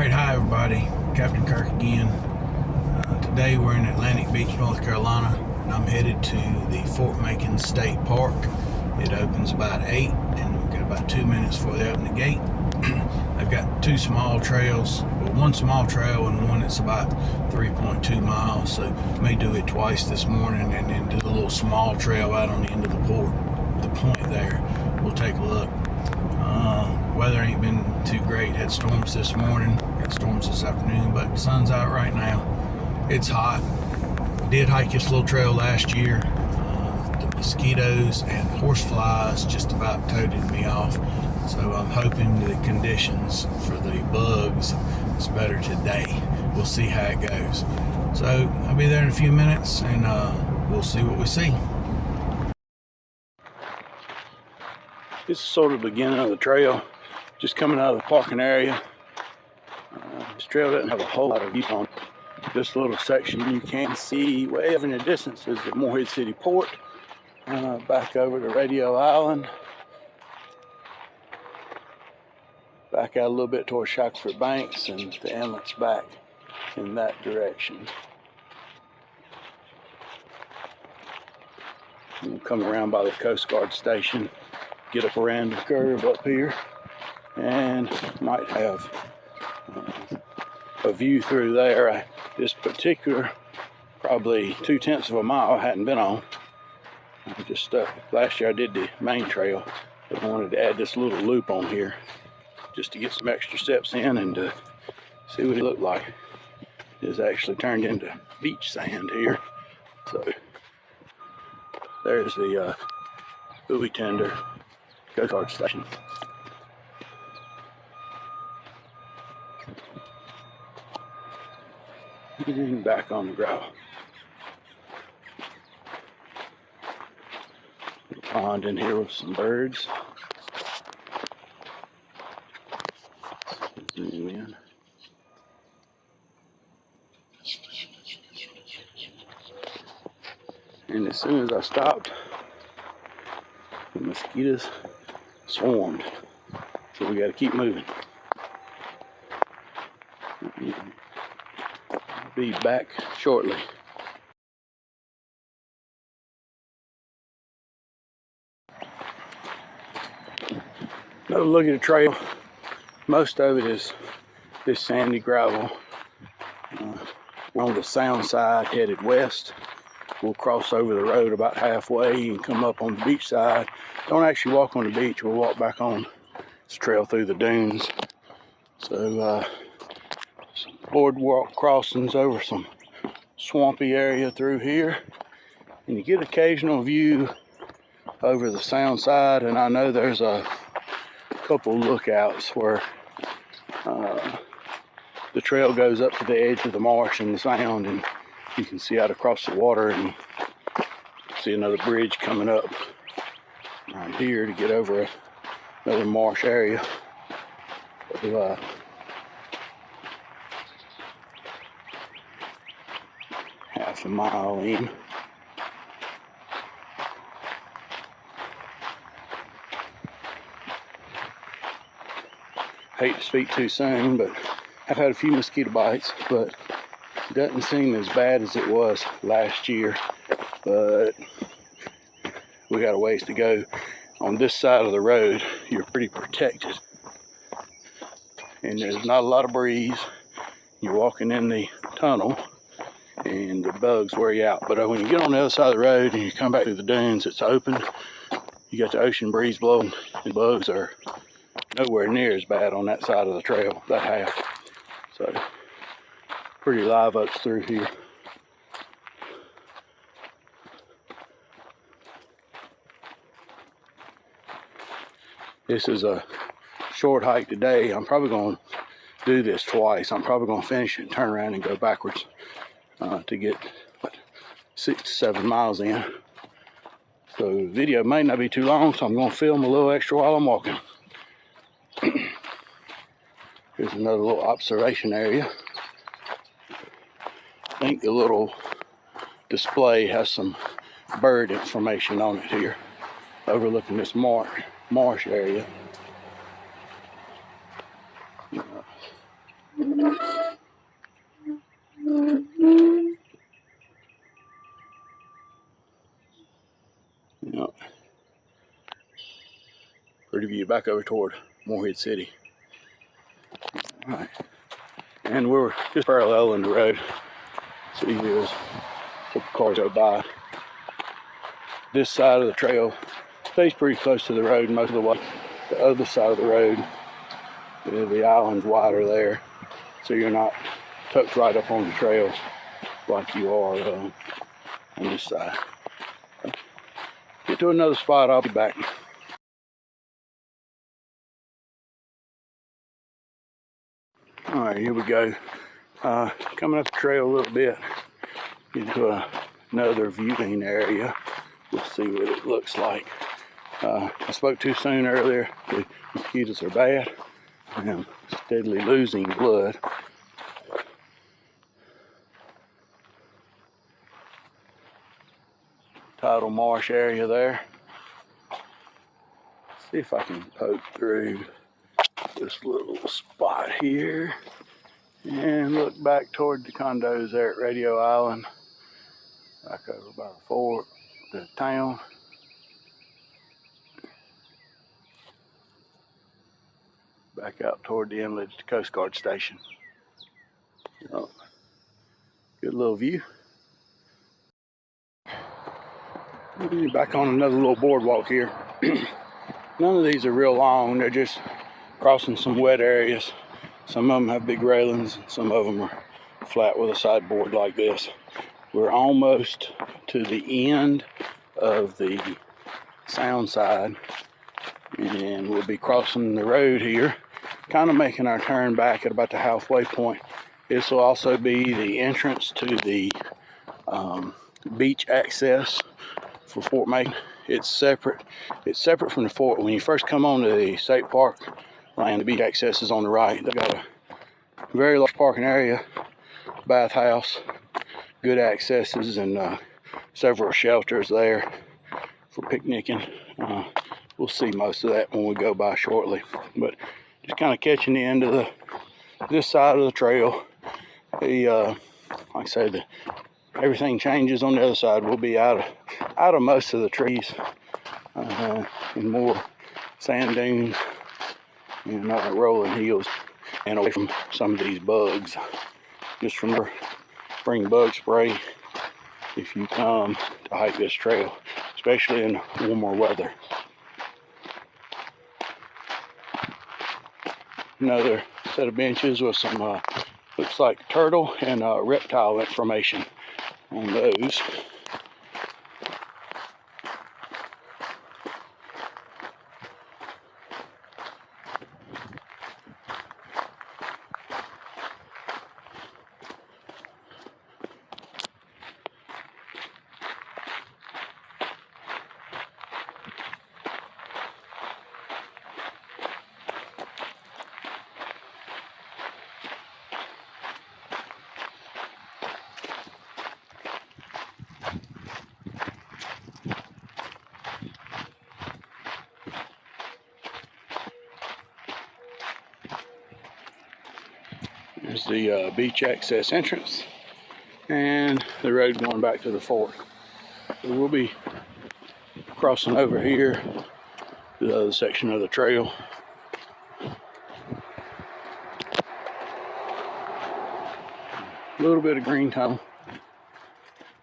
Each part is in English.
Alright, hi everybody, Captain Kirk again. Today we're in Atlantic Beach, North Carolina, and I'm headed to the Fort Macon State Park. It opens about 8, and we've got about 2 minutes before they open the gate. I've got two small trails, well, one small trail and one that's about 3.2 miles, so I may do it twice this morning and then do a little small trail out on the end of the point there. We'll take a look. Weather ain't been too great. Had storms this morning, got storms this afternoon, but the sun's out right now. It's hot. Did hike this little trail last year. The mosquitoes and horseflies just about toted me off, so I'm hoping the conditions for the bugs is better today. We'll see how it goes. So I'll be there in a few minutes, and we'll see what we see. This is sort of the beginning of the trail, just coming out of the parking area. This trail doesn't have a whole lot of views on it. This little section you can see way over in the distance is the Morehead City Port. Back over to Radio Island. Back out a little bit towards Shackelford Banks, and the inlet's back in that direction. We'll come around by the Coast Guard station, get up around the curve up here, and might have a view through there. This particular, probably 2/10 of a mile, I hadn't been on. Just last year I did the main trail, but I wanted to add this little loop on here just to get some extra steps in and to see what it looked like. It's actually turned into beach sand here. So there's the buoy tender Coast Guard station. And back on the gravel. Little pond in here with some birds. Zoom in. And as soon as I stopped, the mosquitoes swarmed. So we got to keep moving. Be back shortly. Another look at the trail. Most of it is this sandy gravel. We're on the sound side headed west. We'll cross over the road about halfway and come up on the beach side. Don't actually walk on the beach, we'll walk back on this trail through the dunes. So some boardwalk crossings over some swampy area through here, and you get occasional view over the sound side. And I know there's a couple lookouts where the trail goes up to the edge of the marsh and the sound, and you can see out across the water and see another bridge coming up right here to get over another marsh area. So, half a mile in. Hate to speak too soon, but I've had a few mosquito bites, but it doesn't seem as bad as it was last year. But we got a ways to go. On this side of the road, you're pretty protected, and there's not a lot of breeze. You're walking in the tunnel, and the bugs wear you out. But when you get on the other side of the road and you come back to the dunes, it's open. You got the ocean breeze blowing, and bugs are nowhere near as bad on that side of the trail, that half. So pretty live oaks through here. This is a short hike today. I'm probably going to do this twice. I'm probably going to finish it and turn around and go backwards to get 6 to 7 miles in. So the video may not be too long, so I'm going to film a little extra while I'm walking. Here's another little observation area. I think the little display has some bird information on it here, overlooking this marsh area. Yep. Pretty view back over toward Morehead City. All right. And we're just paralleling the road. See, there's a couple cars go by. This side of the trail stays pretty close to the road most of the way. The other side of the road, the island's wider there, so you're not tucked right up on the trail like you are on this side. Get to another spot, I'll be back. All right, here we go. Coming up the trail a little bit into another viewing area. We'll see what it looks like. I spoke too soon earlier. The mosquitoes are bad. I am steadily losing blood. Tidal marsh area there. See if I can poke through this little spot here and look back toward the condos there at Radio Island, back over by the fort, the town. Back out toward the inlet to the Coast Guard station. Oh, good little view. Back on another little boardwalk here. None of these are real long, they're just crossing some wet areas. Some of them have big railings, some of them are flat with a sideboard like this. We're almost to the end of the sound side, and we'll be crossing the road here, kind of making our turn back at about the halfway point. This will also be the entrance to the beach access for Fort Macon. It's separate from the fort. When you first come onto the state park land, the beach access is on the right. They've got a very large parking area, bathhouse, good accesses, and several shelters there for picnicking. We'll see most of that when we go by shortly. But just kind of catching the end of this side of the trail. Like I say, everything changes on the other side. We'll be out of most of the trees and more sand dunes and rolling hills, and away from some of these bugs. Just remember, bring bug spray if you come to hike this trail, especially in warmer weather. Another set of benches with some looks like turtle and reptile information on those. There's the beach access entrance and the road going back to the fort. So we'll be crossing over here to the other section of the trail. A little bit of green tunnel,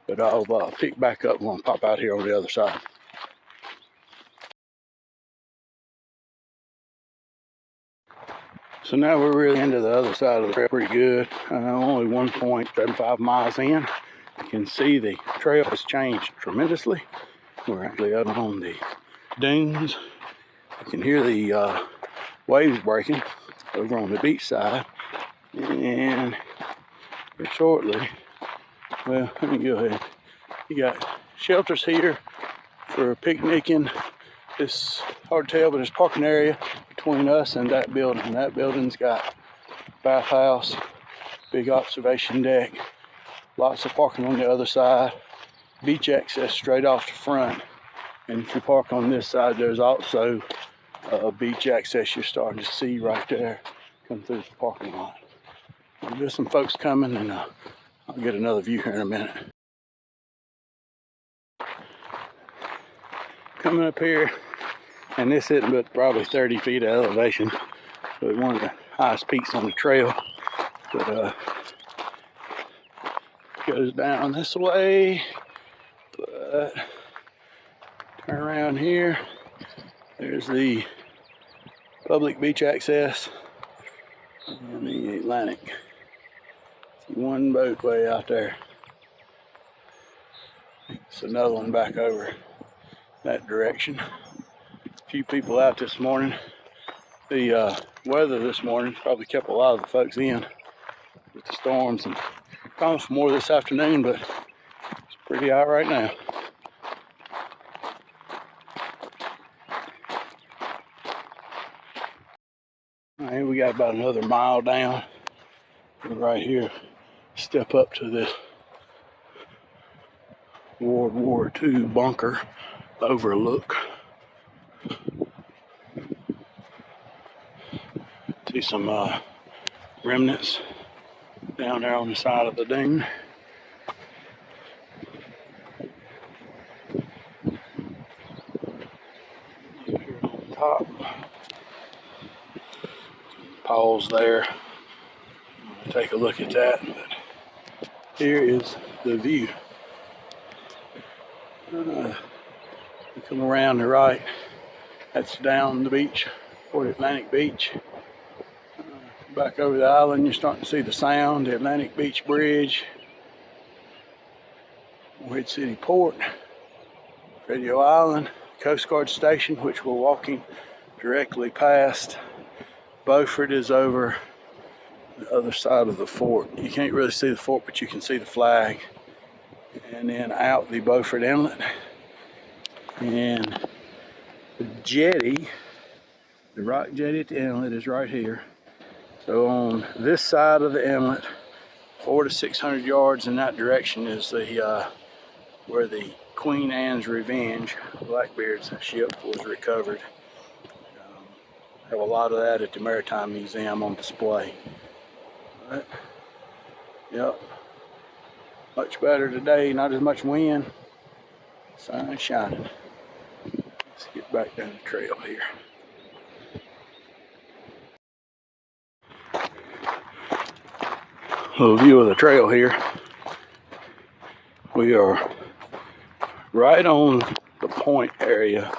but I'll pick back up and pop out here on the other side. So now we're really into the other side of the trail pretty good. Only 1.75 miles in. You can see the trail has changed tremendously. We're actually up on the dunes. You can hear the waves breaking over on the beach side. And here shortly, well, let me go ahead. You got shelters here for picnicking. It's hard to tell, but there's parking area between us and that building. That building's got bathhouse, big observation deck, lots of parking on the other side, beach access straight off the front. And if you park on this side, there's also a beach access you're starting to see right there come through the parking lot. There's some folks coming, and I'll get another view here in a minute. Coming up here, and this isn't but probably 30 feet of elevation, so it's one of the highest peaks on the trail. But goes down this way, but turn around here. There's the public beach access and the Atlantic. See one boat way out there. It's another one back over that direction. A few people out this morning. The weather this morning probably kept a lot of the folks in with the storms, and promised more this afternoon, but it's pretty hot right now. All right, we got about another mile down. Right here, step up to this World War II bunker overlook. See some remnants down there on the side of the dune. Up here on top. Pause there. Take a look at that. But here is the view. You come around the right. That's down the beach, Port Atlantic Beach. Back over the island, you're starting to see the Sound, the Atlantic Beach Bridge, Morehead City Port, Radio Island, Coast Guard Station, which we're walking directly past. Beaufort is over the other side of the fort. You can't really see the fort, but you can see the flag. And then out the Beaufort Inlet. And the jetty, the rock jetty at the inlet is right here. So on this side of the inlet, 400 to 600 yards in that direction is the where the Queen Anne's Revenge, Blackbeard's ship, was recovered. Have a lot of that at the Maritime Museum on display. But, yep, much better today, not as much wind, sun is shining. Let's get back down the trail here. A little view of the trail here. We are right on the point area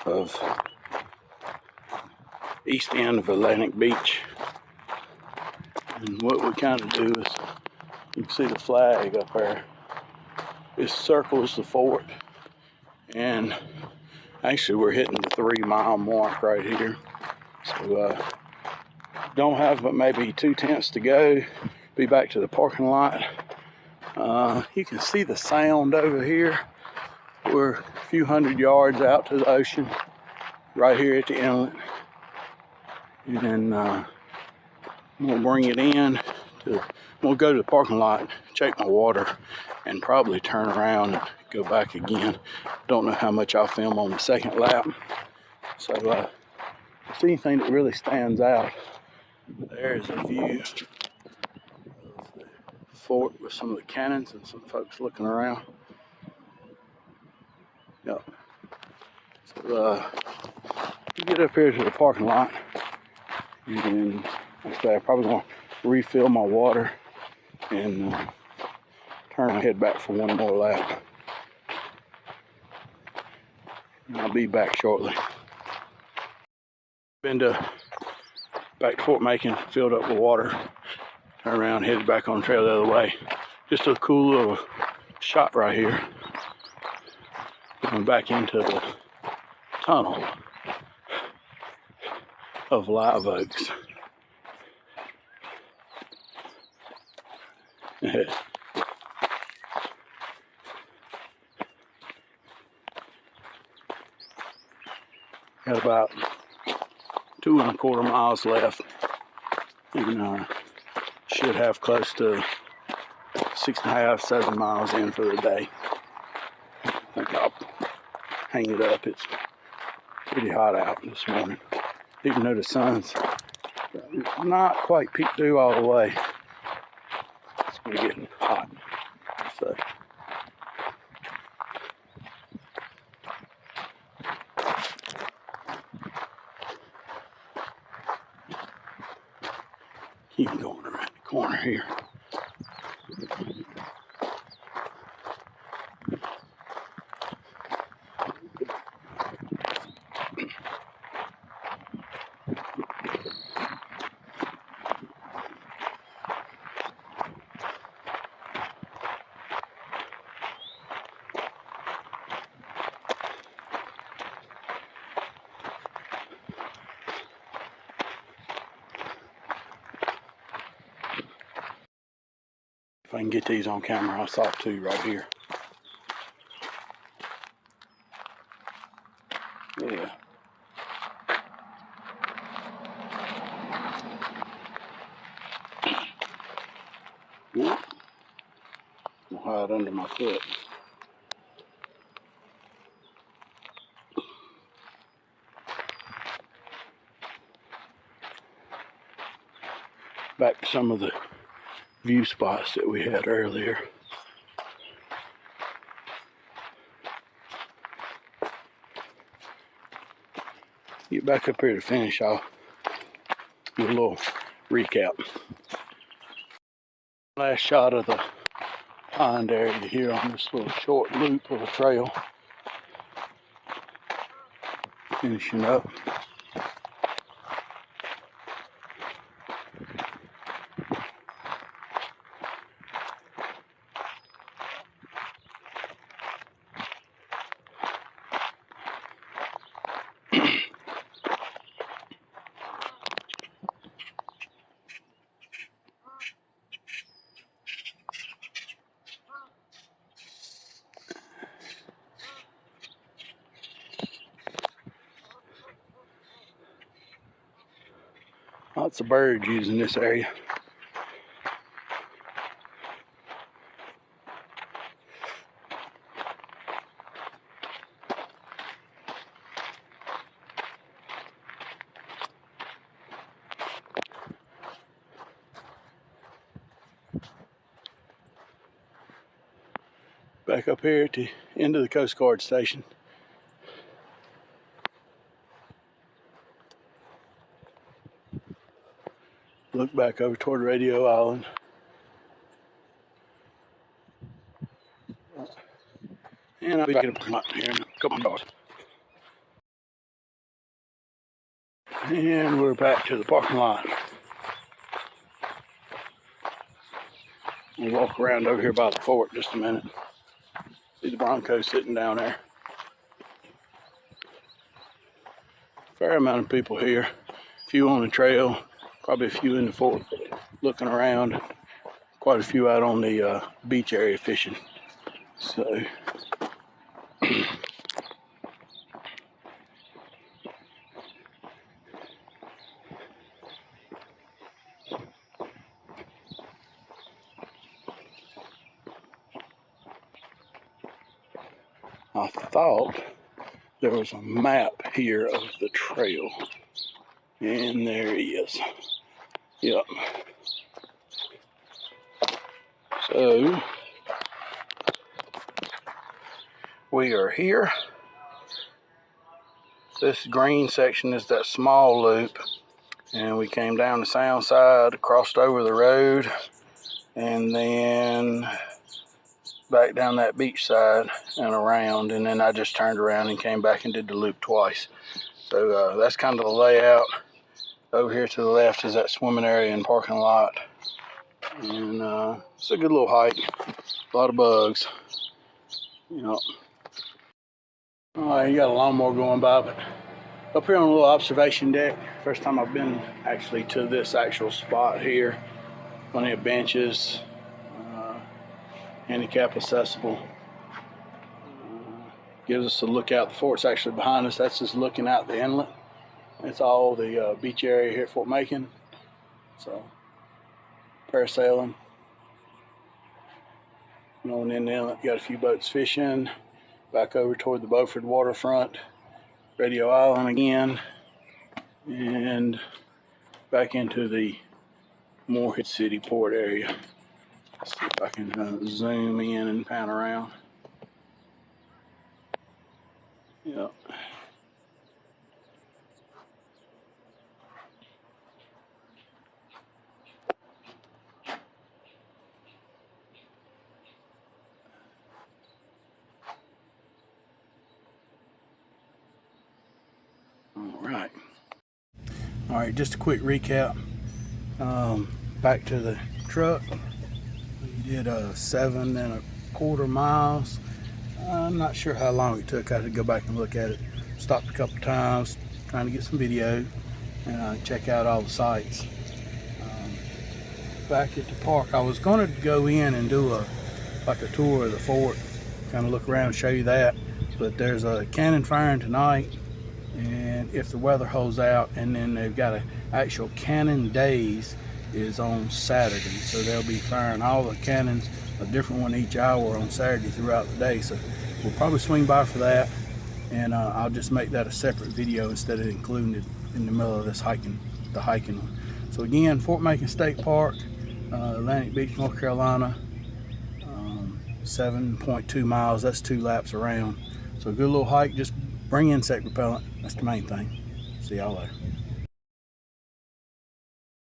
of east end of Atlantic Beach. And what we kind of do is, you can see the flag up there. It circles the fort. And actually we're hitting the 3-mile mark right here. So don't have but maybe 2 tenths to go. Be back to the parking lot. You can see the Sound over here. We're a few hundred yards out to the ocean, right here at the inlet. And then we'll bring it in. We'll go to the parking lot, check my water, and probably turn around and go back again. Don't know how much I'll film on the second lap. So if there's anything that really stands out, there's a view fort with some of the cannons and some folks looking around. Yep. So you get up here to the parking lot, and then I'm probably gonna refill my water and turn my head back for one more lap. And I'll be back shortly. Been back to Fort Macon, filled up with water. Turn around, headed back on the trail the other way. Just a cool little shot right here. Going back into the tunnel of live oaks. Got about 2¼ miles left. And should have close to 6.5, 7 miles in for the day. I think I'll hang it up. It's pretty hot out this morning, even though the sun's not quite peeked through all the way. We're getting hot. So keep going around the corner here. If I can get these on camera, I saw two right here. Yeah. Yeah. I'll hide under my foot. Back to some of the view spots that we had earlier. Get back up here to finish. I'll do a little recap. Last shot of the pond area here on this little short loop of a trail. Finishing up. Lots of birds using this area. Back up here at the end of the Coast Guard station. Look back over toward Radio Island. And I'll be back in the lot here in a couple of hours. And we're back to the parking lot. We'll walk around over here by the fort just a minute. See the Broncos sitting down there. Fair amount of people here. A few on the trail, probably a few in the fort looking around. Quite a few out on the beach area fishing. So I thought there was a map here of the trail. And there he is. Yep. So we are here. This green section is that small loop. And we came down the sound side, crossed over the road, and then back down that beach side and around. And then I just turned around and came back and did the loop twice. So that's kind of the layout. Over here to the left is that swimming area and parking lot. And it's a good little hike. A lot of bugs. You know. All right, you got a lawnmower going by, but up here on a little observation deck. First time I've been actually to this actual spot here. Plenty of benches. Handicap accessible. Gives us a look out. The fort's actually behind us. That's just looking out the inlet. It's all the beach area here at Fort Macon. So, parasailing. Going in the inlet, got a few boats fishing. Back over toward the Beaufort waterfront. Radio Island again. And back into the Morehead City port area. See if I can zoom in and pan around. Yep. All right, just a quick recap. Back to the truck. We did 7.25 miles. I'm not sure how long it took. I had to go back and look at it. Stopped a couple times trying to get some video and check out all the sites. Back at the park, I was going to go in and do a tour of the fort, kind of look around and show you that, but there's a cannon firing tonight, and if the weather holds out, and then they've got a actual cannon days is on Saturday, so they'll be firing all the cannons, a different one each hour on Saturday throughout the day. So we'll probably swing by for that, and I'll just make that a separate video instead of including it in the middle of this the hiking one. So again, Fort Macon State Park, Atlantic Beach, North Carolina, 7.2 miles. That's 2 laps around. So a good little hike. Just bring insect repellent. That's the main thing. See y'all later.